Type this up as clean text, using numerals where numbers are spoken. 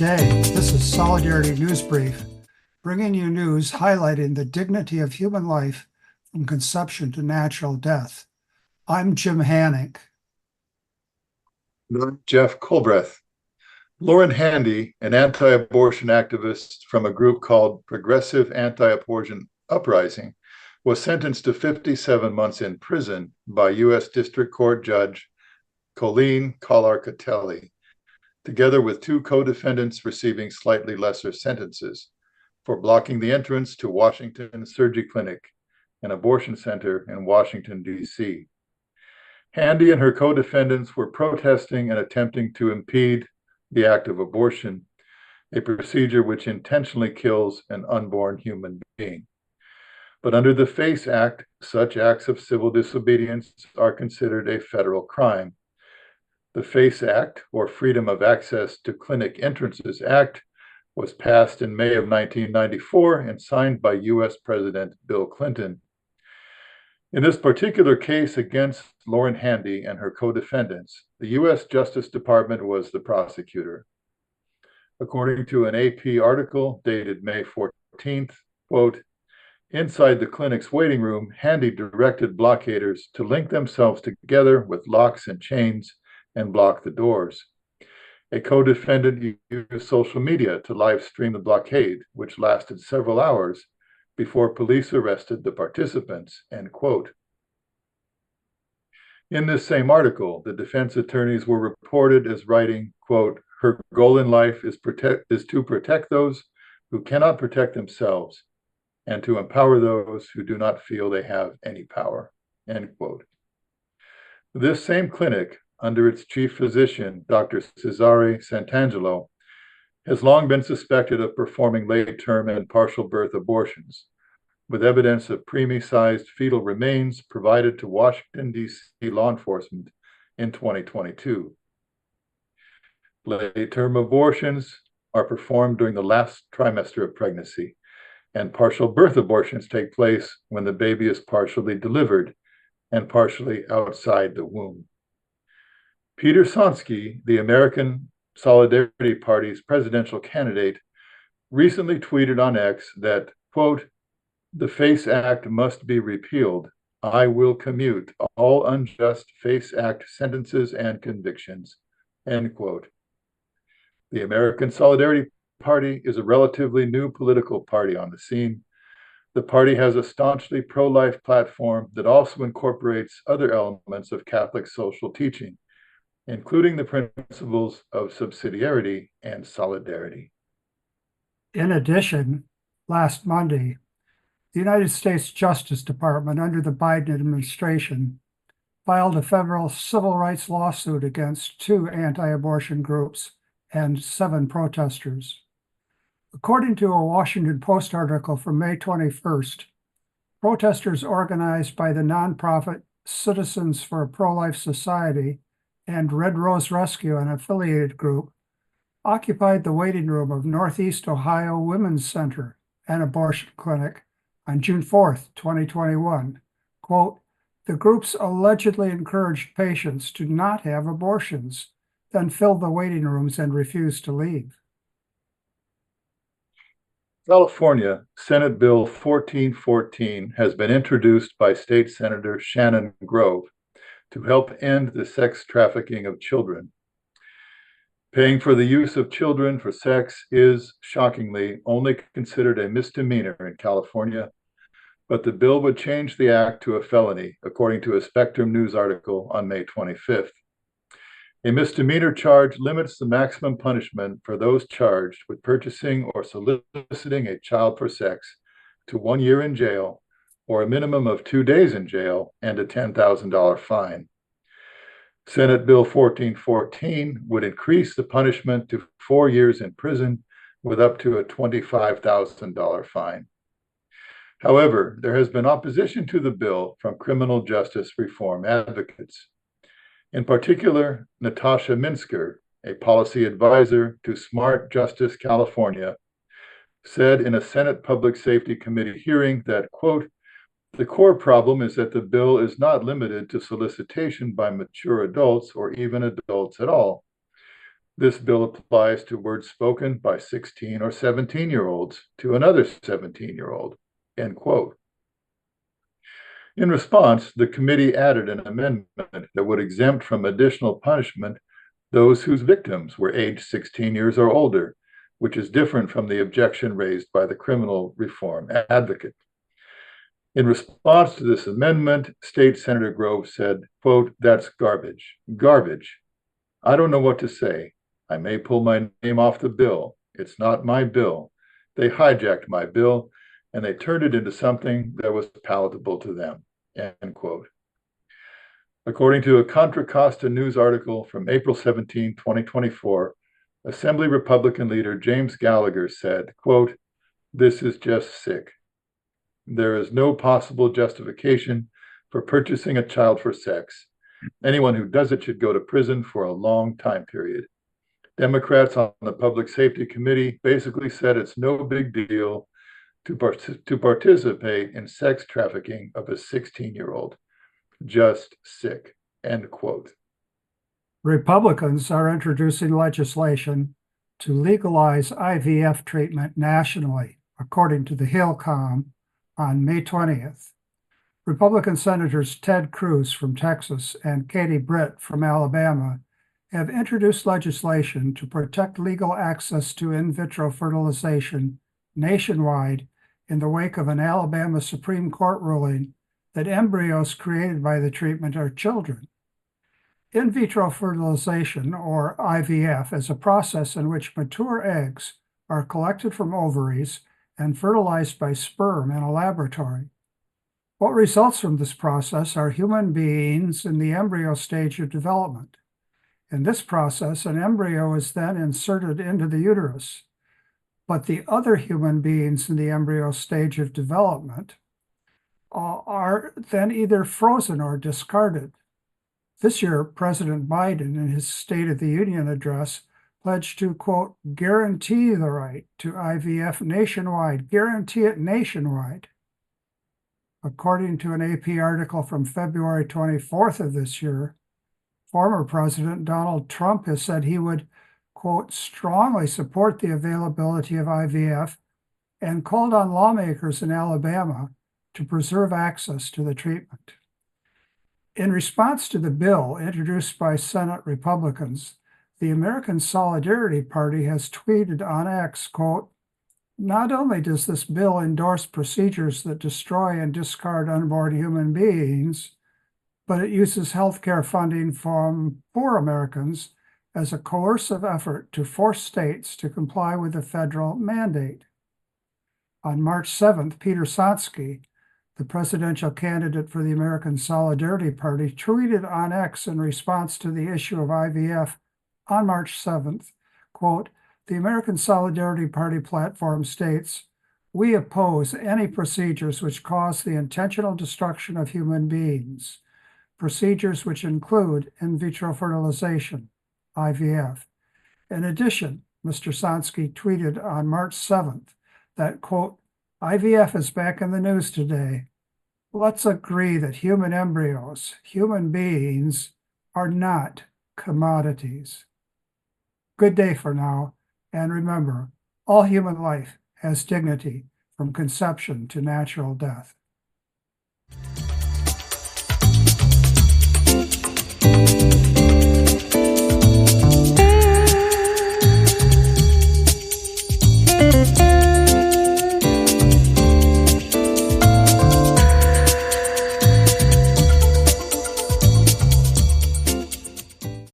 day. This is Solidarity News Brief, bringing you news highlighting the dignity of human life from conception to natural death. I'm Jim Hanink. I'm Jeff Cullbreath. Lauren Handy, an anti-abortion activist from a group called Progressive Anti-Abortion Uprising, was sentenced to 57 months in prison by U.S. District Court Judge Colleen Collar-Catelli, together with two co-defendants receiving slightly lesser sentences for blocking the entrance to Washington Surgery Clinic, an abortion center in Washington, D.C. Handy and her co-defendants were protesting and attempting to impede the act of abortion, a procedure which intentionally kills an unborn human being. But under the FACE Act, such acts of civil disobedience are considered a federal crime. The FACE Act, or Freedom of Access to Clinic Entrances Act, was passed in May of 1994 and signed by U.S. President Bill Clinton. In this particular case against Lauren Handy and her co-defendants, the U.S. Justice Department was the prosecutor. According to an AP article dated May 14th, quote, "Inside the clinic's waiting room, Handy directed blockaders to link themselves together with locks and chains and block the doors. A co-defendant used social media to live stream the blockade, which lasted several hours before police arrested the participants," end quote. In this same article, the defense attorneys were reported as writing, quote, "Her goal in life is to protect those who cannot protect themselves and to empower those who do not feel they have any power," end quote. This same clinic, under its chief physician, Dr. Cesare Santangelo, has long been suspected of performing late-term and partial birth abortions, with evidence of preemie-sized fetal remains provided to Washington, D.C. law enforcement in 2022. Late-term abortions are performed during the last trimester of pregnancy, and partial birth abortions take place when the baby is partially delivered and partially outside the womb. Peter Sonsky, the American Solidarity Party's presidential candidate, recently tweeted on X that, quote, "The FACE Act must be repealed. I will commute all unjust FACE Act sentences and convictions," end quote. The American Solidarity Party is a relatively new political party on the scene. The party has a staunchly pro-life platform that also incorporates other elements of Catholic social teaching, including the principles of subsidiarity and solidarity. In addition, last Monday, the United States Justice Department, under the Biden administration, filed a federal civil rights lawsuit against two anti-abortion groups and 7 protesters. According to a Washington Post article from May 21st, protesters organized by the nonprofit Citizens for a Pro-Life Society and Red Rose Rescue, an affiliated group, occupied the waiting room of Northeast Ohio Women's Center, an abortion clinic, on June 4th, 2021. Quote, "The groups allegedly encouraged patients to not have abortions, then filled the waiting rooms and refused to leave." California Senate Bill 1414 has been introduced by State Senator Shannon Grove to help end the sex trafficking of children. Paying for the use of children for sex is, shockingly, only considered a misdemeanor in California, but the bill would change the act to a felony, according to a Spectrum News article on May 25th. A misdemeanor charge limits the maximum punishment for those charged with purchasing or soliciting a child for sex to 1 year in jail, or a minimum of 2 days in jail and a $10,000 fine. Senate Bill 1414 would increase the punishment to 4 years in prison with up to a $25,000 fine. However, there has been opposition to the bill from criminal justice reform advocates. In particular, Natasha Minsker, a policy advisor to Smart Justice California, said in a Senate Public Safety Committee hearing that, quote, "The core problem is that the bill is not limited to solicitation by mature adults or even adults at all. This bill applies to words spoken by 16 or 17-year-olds to another 17-year-old, end quote. In response, the committee added an amendment that would exempt from additional punishment those whose victims were aged 16 years or older, which is different from the objection raised by the criminal reform advocate. In response to this amendment, State Senator Grove said, quote, "That's garbage. Garbage. I don't know what to say. I may pull my name off the bill. It's not my bill. They hijacked my bill and they turned it into something that was palatable to them," end quote. According to a Contra Costa News article from April 17, 2024, Assembly Republican leader James Gallagher said, quote, "This is just sick. There is no possible justification for purchasing a child for sex. Anyone who does it should go to prison for a long time period." Democrats on the Public Safety Committee basically said it's no big deal to participate in sex trafficking of a 16-year-old. Just sick, end quote. Republicans are introducing legislation to legalize IVF treatment nationally, according to the Hillcom on May 20th. Republican Senators Ted Cruz from Texas and Katie Britt from Alabama have introduced legislation to protect legal access to in vitro fertilization nationwide in the wake of an Alabama Supreme Court ruling that embryos created by the treatment are children. In vitro fertilization, or IVF, is a process in which mature eggs are collected from ovaries and fertilized by sperm in a laboratory. What results from this process are human beings in the embryo stage of development. In this process, an embryo is then inserted into the uterus, but the other human beings in the embryo stage of development are then either frozen or discarded. This year, President Biden, in his State of the Union address, pledged to, quote, "guarantee the right to IVF nationwide, guarantee it nationwide." According to an AP article from February 24th of this year, former President Donald Trump has said he would, quote, "strongly support the availability of IVF," and called on lawmakers in Alabama to preserve access to the treatment. In response to the bill introduced by Senate Republicans, the American Solidarity Party has tweeted on X, quote, "Not only does this bill endorse procedures that destroy and discard unborn human beings, but it uses healthcare funding from poor Americans as a coercive effort to force states to comply with the federal mandate." On March 7th, Peter Sonsky, the presidential candidate for the American Solidarity Party, tweeted on X in response to the issue of IVF on March 7th, quote, "The American Solidarity Party platform states, we oppose any procedures which cause the intentional destruction of human beings, procedures which include in vitro fertilization, IVF. In addition, Mr. Sonsky tweeted on March 7th that, quote, "IVF is back in the news today. Let's agree that human embryos, human beings, are not commodities." Good day for now, and remember, all human life has dignity from conception to natural death.